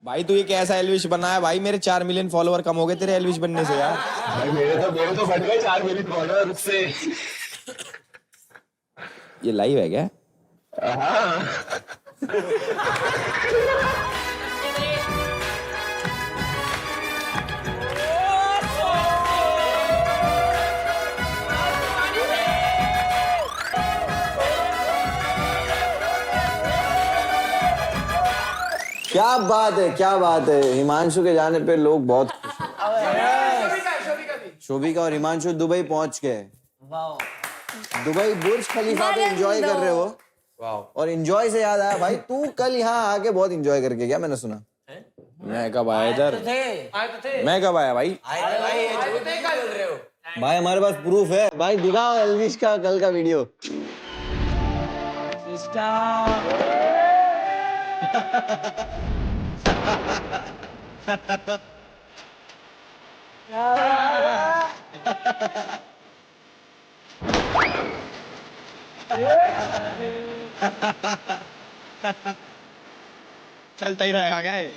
भाई तू ये कैसा एल्विश बना है भाई? मेरे 4 मिलियन फॉलोवर कम हो गए तेरे एल्विश बनने से यार। भाई मेरे तो बढ़ गए 4 मिलियन फॉलोअर उससे। ये लाइव है क्या? हाँ। क्या बात है, क्या बात है। हिमांशु के जाने पे लोग बहुत खुश हैं। शोभिका और हिमांशु दुबई पहुंच गए। दुबई बुर्ज खलीफा पे एंजॉय कर रहे हो। और एंजॉय से याद आया भाई, तू कल यहाँ आके बहुत एंजॉय करके गया, मैंने सुना। मैं कब आया इधर? मैं कब आया भाई? भाई हमारे पास प्रूफ है भाई, दिखाओ एल्विश का कल का वीडियो। चलता ही रहेगा क्या ये?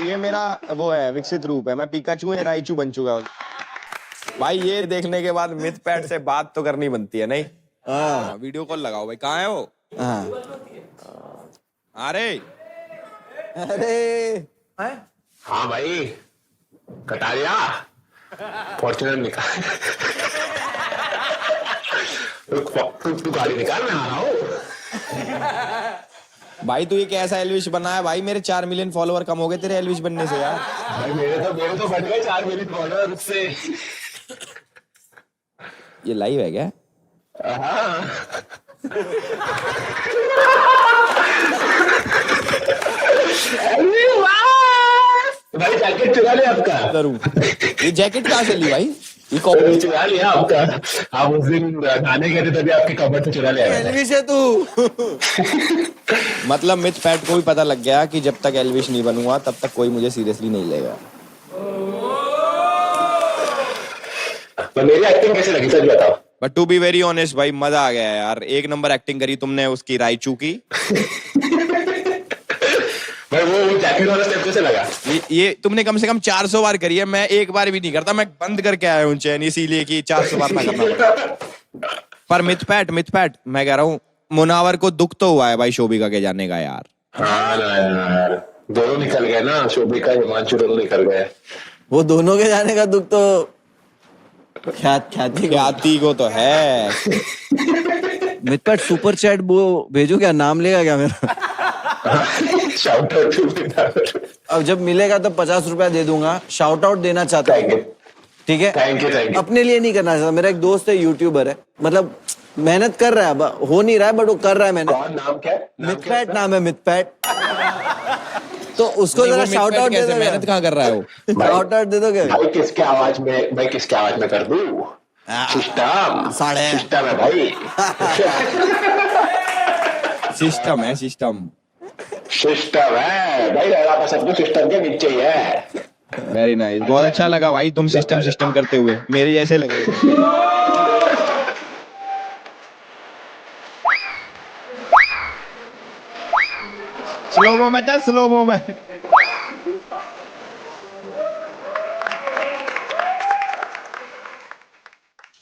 ये मेरा वो है, विकसित रूप है। मैं पिकाचू या राइचू बन चुका हूँ भाई। ये देखने के बाद मिथ पैट से बात तो करनी बनती है नहीं? वीडियो कॉल लगाओ भाई। कहाँ है वो? अरे अरे हाँ भाई, कटारिया फॉर्च्यूनर निकाल। तू गाड़ी निकाल, मैं आ रहा हूँ। भाई तू ये कैसा एल्विश बना है भाई? मेरे 4 मिलियन फॉलोवर कम हो गए तेरे एल्विश बनने से यार। भाई मेरे तो बढ़ गए 4 मिलियन फॉलोअर उससे। ये लाइव है क्या? हाँ। भाई जैकेट चुरा लिया आपका। जरूर। ये जैकेट कहाँ से ली भाई? ये कॉपी चुरा लिया आपका। आप उस दिन खाने गए थे तभी आपके कबर्ड से चुरा लिया मैंने। एल्विश है तू। मतलब मिथ पैट को भी पता लग गया कि जब तक एल्विश नहीं बनूंगा तब तक कोई मुझे सीरियसली नहीं लेगा। तो मेरी एक्टिंग कैसे लगी सच बताओ। But to be very honest भाई, मजा आ गया यार। एक नंबर एक्टिंग करी तुमने उसकी राइचू की। भाई वो जैकेट वाला स्टेप कैसे लगा? ये तुमने कम से कम 400 बार करी है। मैं एक बार भी नहीं करता। मैं बंद करके आया हूँ चैन इसीलिए कि 400 बार ना करना पड़े। पर मिथ पैट मैं कह रहा हूँ, मुनावर को दुख तो हुआ है भाई शोभिका के जाने का यार। हाँ ना यार, दोनों निकल गए ना, शोभिका हिमांशु दोनों निकल गए। वो दोनों के जाने का दुख तो ख्याति को तो है। मिथ पैट सुपर चैट वो भेजो, क्या नाम लेगा क्या मेरा? Shout out. अब जब मिलेगा तो 50 रुपया दे दूंगा। शाउट आउट देना चाहता हूँ, ठीक है? Thank you. अपने लिए नहीं करना चाहता। मेरा एक दोस्त है, यूट्यूबर है, मतलब मेहनत कर रहा है, हो नहीं रहा है बट वो कर रहा है मेहनत। कौन, नाम क्या है? मिथ पैट नाम है, मिथ पैट। तो उसको जरा शाउट आउट दे दो। मेहनत कहाँ कर रहा है वो? शाउट आउट दे दोगे? भाई किसके आवाज में कर दूं? सिस्टम सिस्टम है भाई। सिस्टम है भाई। रहना सब कुछ सिस्टम के नीचे ही है। Very nice. बहुत अच्छा लगा भाई तुम सिस्टम करते हुए। मेरे जैसे लगे। स्लो मो में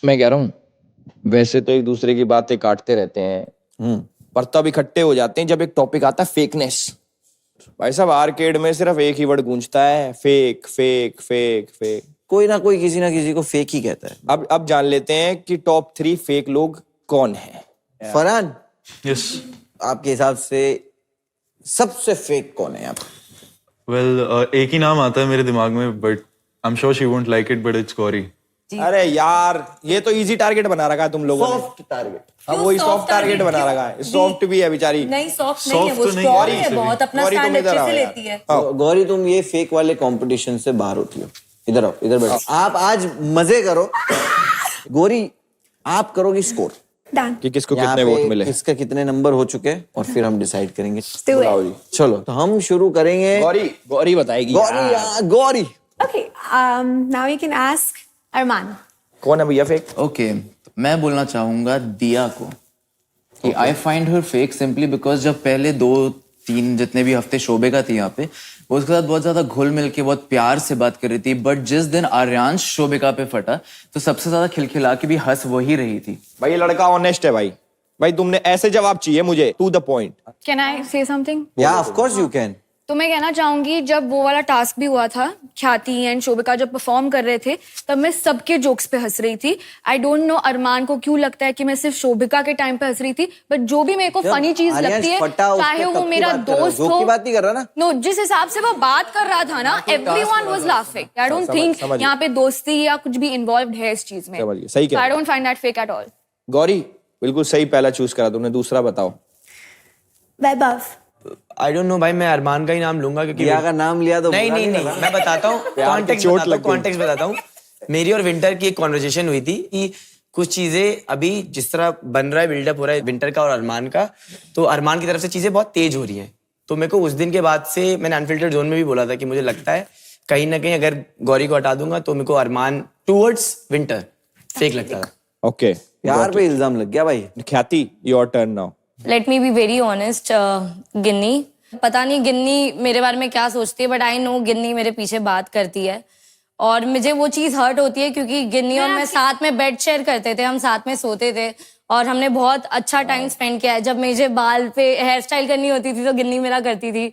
मैं कह रहा हूँ, वैसे तो एक दूसरे की बातें काटते रहते हैं, पर तब इकट्ठे हो जाते हैं जब एक टॉपिक आता है फेकनेस। भाई साहब आर्केड में सिर्फ एक ही वर्ड गूंजता है, फेक फेक फेक फेक। कोई ना कोई किसी ना किसी को फेक ही कहता है। अब जान लेते हैं कि टॉप 3 फेक लोग कौन हैं। फरहान, यस, आपके हिसाब से सबसे फेक कौन है यहाँ पे? वेल एक ही नाम आता है मेरे दिमाग में, but I am sure she won't like it, but it's Gauri. अरे यार, ये तो इजी टारगेट बना रखा है तुम लोगों ने। Soft target. अब वही सॉफ्ट टारगेट बना रखा है। सॉफ्ट भी है बेचारी। नहीं, सॉफ्ट नहीं है, वो तो नहीं स्ट्रॉन्ग है, है बहुत, अपना गौरी, स्टैंड तुम इधर अच्छे आओ से यार। लेती है। गौरी, तुम ये फेक वाले कंपटीशन से बाहर होती हो। इधर आओ, इधर बैठो। आप आज मजे करो। गौरी, आप करोगी स्कोर कि किसको यहाँ कितने पे वोट मिले, किसका कितने नंबर हो चुके हैं, और फिर हम डिसाइड करेंगे। बुलाओ जी। चलो, तो हम शुरू करेंगे। गौरी बताएगी। Gauri. Okay, now you can ask Arman. कौन है भैया फेक? ओके, मैं बोलना चाहूंगा दिया को कि I find her fake simply because जब पहले 2-3 जितने भी हफ्ते शोभिका थी यहाँ पे वो उसके साथ बहुत ज्यादा घुल मिल के बहुत प्यार से बात कर रही थी, बट जिस दिन आर्यांश शोभिका पे फटा तो सबसे ज्यादा खिलखिला के भी हंस वही रही थी। भाई ये लड़का ऑनेस्ट है भाई तुमने ऐसे जवाब चाहिए मुझे, to the point. Can I say something? या ऑफ कोर्स यू कैन। तो मैं कहना चाहूंगी जब वो वाला टास्क भी हुआ था, ख्याति एंड शोभिका जब परफॉर्म कर रहे थे तब मैं सबके जोक्स पे हंस रही थी। आई डोंट नो अरमान को क्यों लगता है कि मैं सिर्फ शोभिका के टाइम पे हंस रही थी, बट जो भी मेरे को फनी चीज लगती है, चाहे वो मेरा दोस्त हो, की बात नहीं कर रहा ना। नो, जिस हिसाब से वो बात कर रहा था ना, everyone was laughing. I don't think यहाँ पे दोस्ती या कुछ भी इन्वॉल्व है इस चीज में। सही कह, I don't find that fake at all. Gauri बिल्कुल सही पहला चूज करा तुमने, दूसरा बताओ। वैभव। आई डोंट नो भाई, मैं अरमान का ही नाम लूंगा क्योंकि दिया का नाम लिया तो नहीं मैं बताता हूँ, कॉन्टेक्स्ट बताता हूँ। मेरी और विंटर की एक कॉन्वर्जेशन हुई थी कि कुछ चीजें अभी जिस तरह बन रहा है, बिल्डअप हो रहा है विंटर का और अरमान का, तो अरमान की तरफ से चीजें बहुत तेज हो रही हैं। तो मेरे को उस दिन के बाद से मैंने अनफिल्टर्ड जोन में भी बोला था कि मुझे लगता है कहीं ना कहीं अगर गौरी को हटा दूंगा तो मेरे को अरमान टूवर्ड्स विंटर फेक लगता था। ओके, प्यार पे इल्जाम लग गया भाई। Khyati your turn now. Let me be very honest, Ginni, पता नहीं गिन्नी मेरे बारे में क्या सोचती है, बट आई नो गिन्नी मेरे पीछे बात करती है और मुझे वो चीज हर्ट होती है क्योंकि गिन्नी और मैं साथ में बेड शेयर करते थे, हम साथ में सोते थे और हमने बहुत अच्छा टाइम स्पेंड किया है। जब मुझे बाल पे हेयर स्टाइल करनी होती थी तो गिन्नी मेरा करती थी,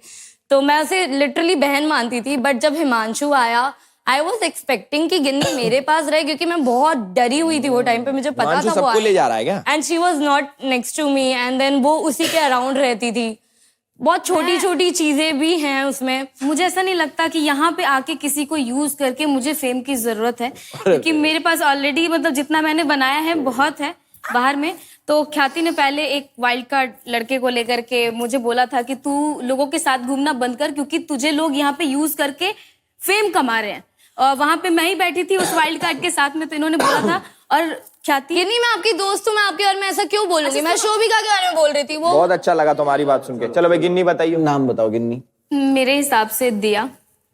तो मैं उसे लिटरली बहन मानती थी। बट जब हिमांशु आया, आई वॉज एक्सपेक्टिंग कि गिन्नी मेरे पास रहे क्योंकि मैं बहुत डरी हुई थी वो टाइम पे, मुझे पता था वो ले जा रहा है क्या? And she was not next to me and then वो उसी के अराउंड रहती थी। बहुत छोटी छोटी चीजें भी हैं उसमें। मुझे ऐसा नहीं लगता कि यहाँ पे आके किसी को यूज करके मुझे फेम की जरूरत है, क्योंकि मेरे पास ऑलरेडी मतलब जितना मैंने बनाया है बहुत है बाहर में। तो ख्याति ने पहले एक वाइल्ड कार्ड लड़के को लेकर के मुझे बोला था कि तू लोगों के साथ घूमना बंद कर क्योंकि तुझे लोग यहाँ पे यूज करके फेम कमा रहे हैं। और वहां पे मैं ही बैठी थी उस वाइल्ड कार्ड के साथ में, तो इन्होंने बोला था। और ख्याति, ये नहीं, मैं आपकी दोस्त हूँ, मैं आपके बारे में ऐसा क्यों बोलूंगी? मैं शोभिका के बारे में बोल रही थी। वो बहुत अच्छा लगा तुम्हारी बात सुन के। चलो भाई गिन्नी बताइए, नाम बताओ गिन्नी। मेरे हिसाब से दिया,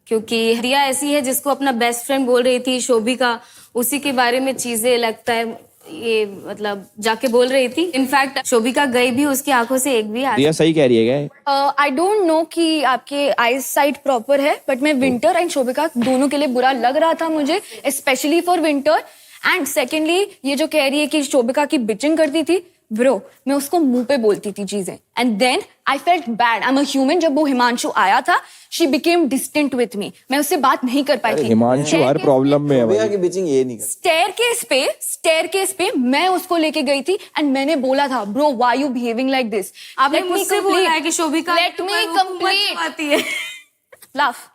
क्योंकि दिया ऐसी है जिसको अपना बेस्ट फ्रेंड बोल रही थी शोभिका, उसी के बारे में चीजें लगता है ये मतलब जाके बोल रही थी। इनफैक्ट शोभिका गई भी, उसकी आंखों से एक भी दिया सही कह रही है क्या? आई डोंट नो कि आपके आई साइट प्रॉपर है, बट मैं विंटर एंड शोभिका दोनों के लिए बुरा लग रहा था मुझे, specially for winter. And secondly ये जो कह रही है कि शोभिका की बिचिंग करती थी, ब्रो मैं उसको मुंह पे बोलती थी चीजें, and then I felt bad. I am a human. जब वो हिमांशु आया था, she became distant with me, मैं उससे बात नहीं कर पाई थी। हिमांशु हर प्रॉब्लम में है भाई। की बिचिंग ये नहीं कर। स्टेयरकेस पे मैं उसको लेके गई थी एंड मैंने बोला था, bro why you behaving like this. आपने मुझसे बोला है कि शोभिका लेट मी कंप्लीट। आती है लाफ